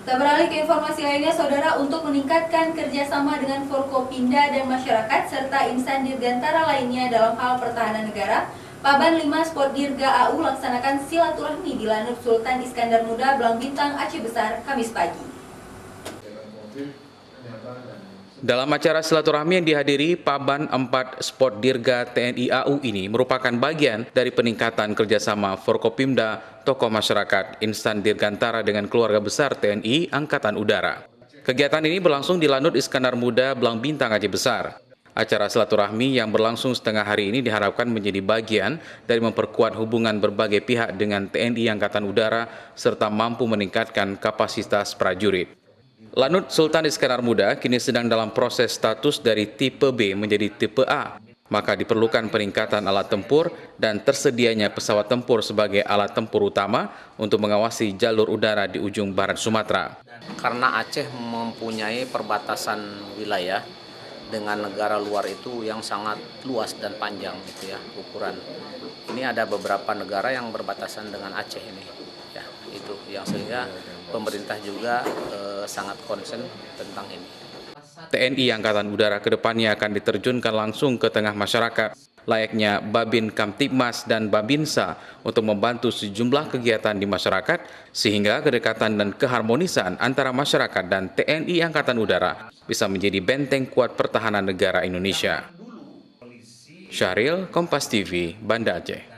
Kita beralih ke informasi lainnya, Saudara, untuk meningkatkan kerjasama dengan Forkopimda dan masyarakat serta insan dirgantara lainnya dalam hal pertahanan negara, Paban 5 Sportdirga AU laksanakan silaturahmi di Lanut Sultan Iskandar Muda, Belang Bintang, Aceh Besar, Kamis pagi. Dalam acara silaturahmi yang dihadiri Paban 4 Sportdirga TNI AU ini merupakan bagian dari peningkatan kerjasama Forkopimda, tokoh masyarakat, insan dirgantara dengan keluarga besar TNI Angkatan Udara. Kegiatan ini berlangsung di Lanut Iskandar Muda, Belang Bintang, Aceh Besar. Acara silaturahmi yang berlangsung setengah hari ini diharapkan menjadi bagian dari memperkuat hubungan berbagai pihak dengan TNI Angkatan Udara serta mampu meningkatkan kapasitas prajurit. Lanut Sultan Iskandar Muda kini sedang dalam proses status dari tipe B menjadi tipe A, maka diperlukan peningkatan alat tempur dan tersedianya pesawat tempur sebagai alat tempur utama untuk mengawasi jalur udara di ujung barat Sumatera. Karena Aceh mempunyai perbatasan wilayah dengan negara luar itu yang sangat luas dan panjang gitu ya ukuran. Ini ada beberapa negara yang berbatasan dengan Aceh ini. Ya, itu yang sehingga pemerintah juga sangat concern tentang ini. TNI Angkatan Udara kedepannya akan diterjunkan langsung ke tengah masyarakat, layaknya Babin Kamtibmas dan Babinsa untuk membantu sejumlah kegiatan di masyarakat, sehingga kedekatan dan keharmonisan antara masyarakat dan TNI Angkatan Udara bisa menjadi benteng kuat pertahanan negara Indonesia. Syahril, Kompas TV, Banda Aceh.